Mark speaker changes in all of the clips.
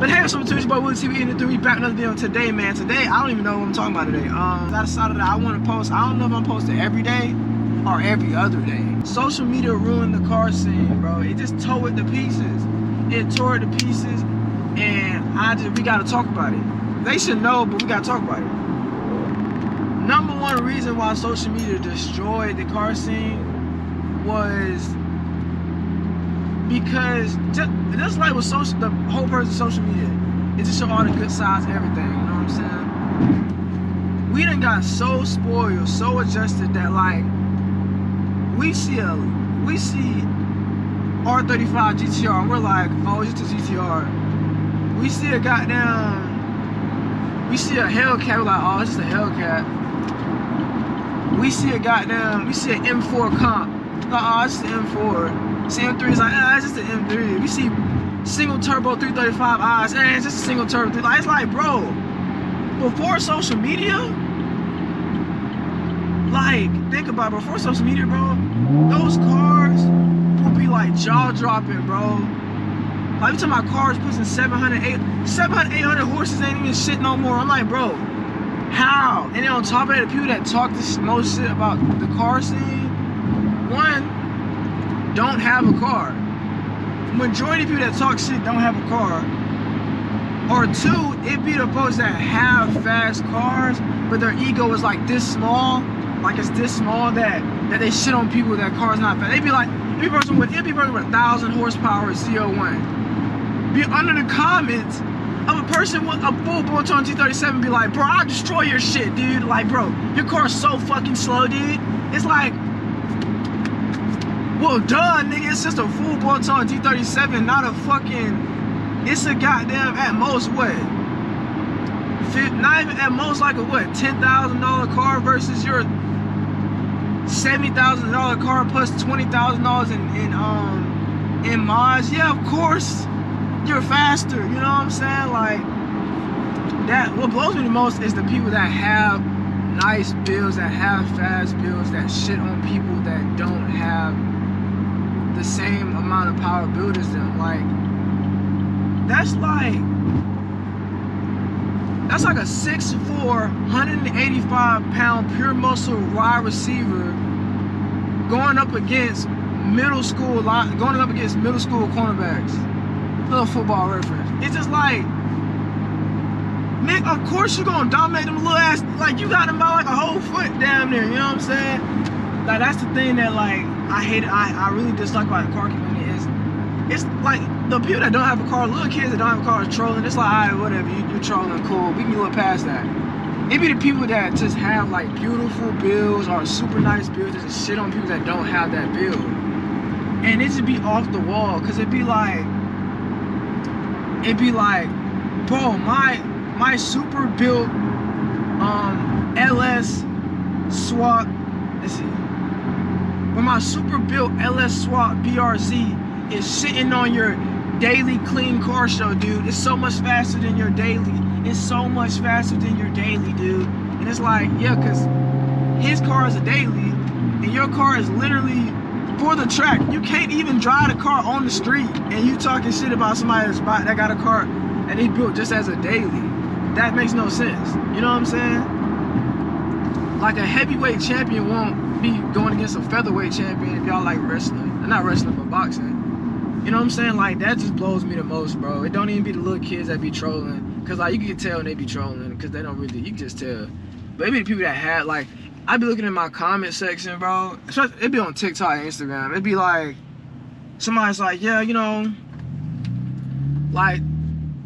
Speaker 1: But hey, so it's about Willie TV in the 3 back another video today, man. Today, I don't even know what I'm talking about today. I decided that I want to post. I don't know if I'm posting every day or every other day. Social media ruined the car scene, bro. It just tore it to pieces. It tore it to pieces, and we gotta talk about it. They should know, but we gotta talk about it. Number one reason why social media destroyed the car scene was because just like with the whole purpose of social media is to show all the good sides of everything, you know what I'm saying? We done got so spoiled, so adjusted that like we see R35 GTR and we're like, oh, it's just a GTR. We see a Hellcat, we're like, oh, it's just a Hellcat. We see an M4 comp, like, oh, it's just an M4. See M3 is like, it's just an M3. We see single turbo 335 eyes, it's just a single turbo. It's like, bro, before social media, like, think about it, before social media, bro, those cars would be like jaw dropping, bro. Like, you talking about cars pushing 700, 800 horses ain't even shit no more. I'm like, bro, how? And then on top of that, the people that talk this most shit about the car scene, one, don't have a car. Majority of people that talk shit don't have a car. Or two, it be the folks that have fast cars, but their ego is like this small, like it's this small that they shit on people that cars not fast. They be like, it'd be a person with 1,000 horsepower CO1. Be under the comments of a person with a full bolt-on G37 be like, bro, I'll destroy your shit, dude. Like, bro, your car's so fucking slow, dude. It's like, well, duh, nigga, it's just a full bolt-on G37, not a fucking, it's a goddamn, at most, what? Not even at most like a, what, $10,000 car versus your $70,000 car plus $20,000 in mods. Yeah, of course, you're faster, you know what I'm saying? Like, that, what blows me the most is the people that have nice builds, that have fast builds, that shit on people that don't have the same amount of power build as them. Like, that's like a 6'4", 185-pound pure muscle wide receiver going up against middle school cornerbacks. Little football reference. It's just like, man, of course you're gonna dominate them little ass, like you got them by like a whole foot down there, you know what I'm saying? Like, that's the thing that, like, I hate it, I really dislike about the car community is, it's like, the people that don't have a car, little kids that don't have a car is trolling. It's like, alright, whatever, you're trolling, cool, we can look past that. It be the people that just have, like, beautiful builds or super nice builds that just shit on people that don't have that build. And it should be off the wall, because it'd be like, bro, my super built LS swap, let's see, but my super built LS swap BRZ is sitting on your daily clean car show, dude. It's so much faster than your daily. It's so much faster than your daily, dude. And it's like, yeah, because his car is a daily and your car is literally for the track. You can't even drive the car on the street and you talking shit about somebody that got a car and he built just as a daily. That makes no sense. You know what I'm saying? Like, a heavyweight champion won't be going against a featherweight champion if y'all like wrestling. Not wrestling, but boxing. You know what I'm saying? Like, that just blows me the most, bro. It don't even be the little kids that be trolling. Because, like, you can tell when they be trolling. Because they don't really, you can just tell. But it be the people that had, like, I be looking at my comment section, bro. It be on TikTok and Instagram. It be like, somebody's like, yeah, you know, like,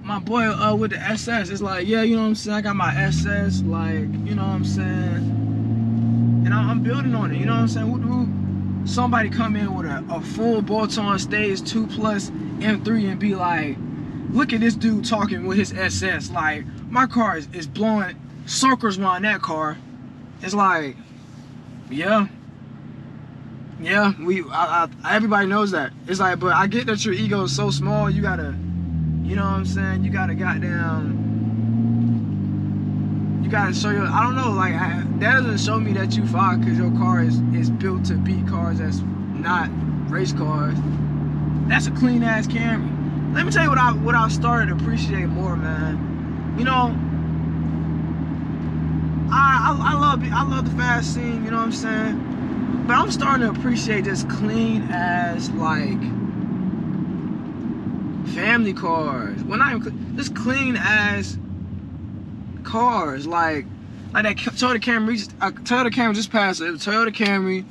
Speaker 1: my boy with the SS, it's like, yeah, you know what I'm saying, I got my SS, like, you know what I'm saying, and I'm building on it, you know what I'm saying. Somebody come in with a full bolt-on stage 2+ M3 and be like, look at this dude talking with his SS, like, my car is blowing circles around that car. It's like, yeah, everybody knows that. It's like, but I get that your ego is so small, you gotta, you know what I'm saying, you gotta goddamn, you gotta show your, I don't know, like, that doesn't show me that you fire because your car is built to beat cars that's not race cars. That's a clean ass Camry. let me tell you what I started to appreciate more, man. You know, I love the fast scene, you know what I'm saying? But I'm starting to appreciate just clean as like family cars. When I just clean as cars, like that Toyota Camry just passed. It was a Toyota Camry.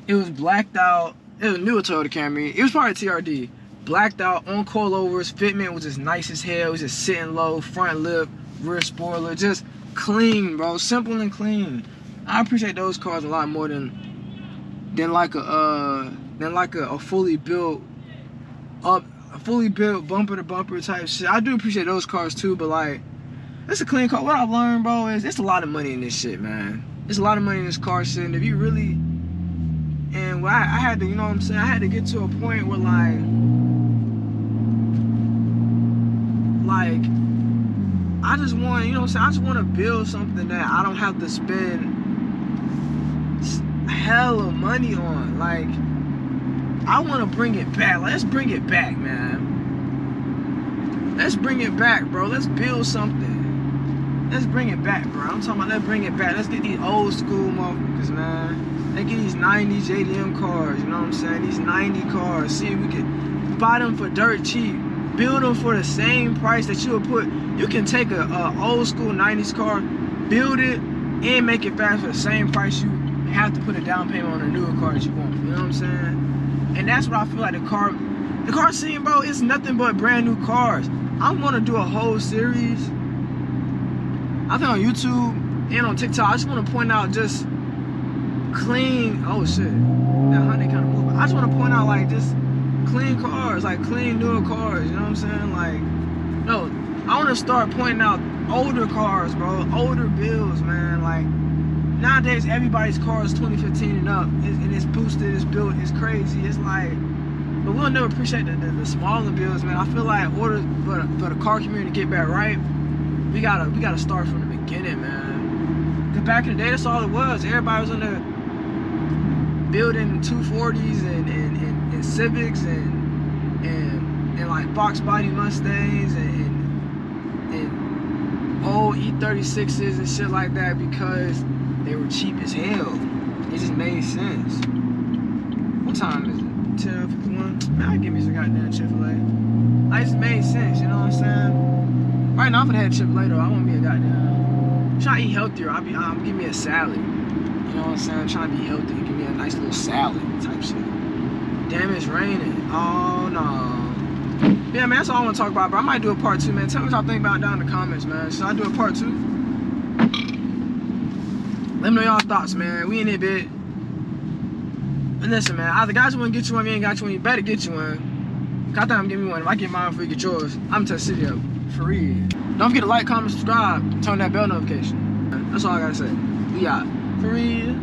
Speaker 1: It was blacked out. It was a newer Toyota Camry. It was probably TRD. Blacked out on coilovers. Fitment was just nice as hell. It was just sitting low. Front lip, rear spoiler, just clean, bro. Simple and clean. I appreciate those cars a lot more than like a fully built bumper to bumper type shit. I do appreciate those cars too, but like, it's a clean car. What I've learned, bro, is it's a lot of money in this shit, man. It's a lot of money in this car shit. And if you really, and I had to, you know what I'm saying? I had to get to a point where like I just want, you know what I'm saying? I just want to build something that I don't have to spend hella money on. Like, I want to bring it back. Let's bring it back, man. Let's bring it back, bro. Let's build something. Let's bring it back, bro. I'm talking about let's bring it back. Let's get these old school motherfuckers, man. Let's get these 90s JDM cars, you know what I'm saying? These 90 cars. See if we can buy them for dirt cheap. Build them for the same price that you would put. You can take a old school 90s car, build it, and make it fast for the same price you have to put a down payment on a newer car that you want. You know what I'm saying? And that's what I feel like the car scene, bro, is nothing but brand new cars. I want to do a whole series. I think on YouTube and on TikTok, I just want to point out just clean, oh shit, that Hyundai kind of moving. I just want to point out like just clean cars, like clean newer cars, you know what I'm saying? Like, no, I want to start pointing out older cars, bro, older builds, man. Like, nowadays everybody's car is 2015 and up, and it's boosted, it's built, it's crazy. It's like, but we'll never appreciate the smaller builds, man. I feel like in order for the car community to get back right, we gotta start from the beginning, man. Cause back in the day, that's all it was. Everybody was on there building 240s and Civics and like box body Mustangs and old E36s and shit like that because they were cheap as hell. It just made sense. What time is it? 10:51. Man, I'll give me some goddamn Chick-fil-A. Like, it just made sense, you know what I'm saying? Right now, I'm gonna have Chick-fil-A though. I want me a goddamn. Trying to eat healthier. Give me a salad. You know what I'm saying? I'm trying to be healthy. Give me a nice little salad type shit. Damn, it's raining. Oh no. Yeah, man, that's all I want to talk about, bro. I might do a part 2, man. Tell me what y'all think about it down in the comments, man. Should I do a part 2? Let me know y'all thoughts, man. We in it, bit. And listen, man, either guys want to get you one, if you ain't got you one, you better get you one. I think I'm giving you one. If I get mine before you get yours, I'm to the city up. For real. Don't forget to like, comment, subscribe, turn that bell notification. That's all I gotta say. We out. For real.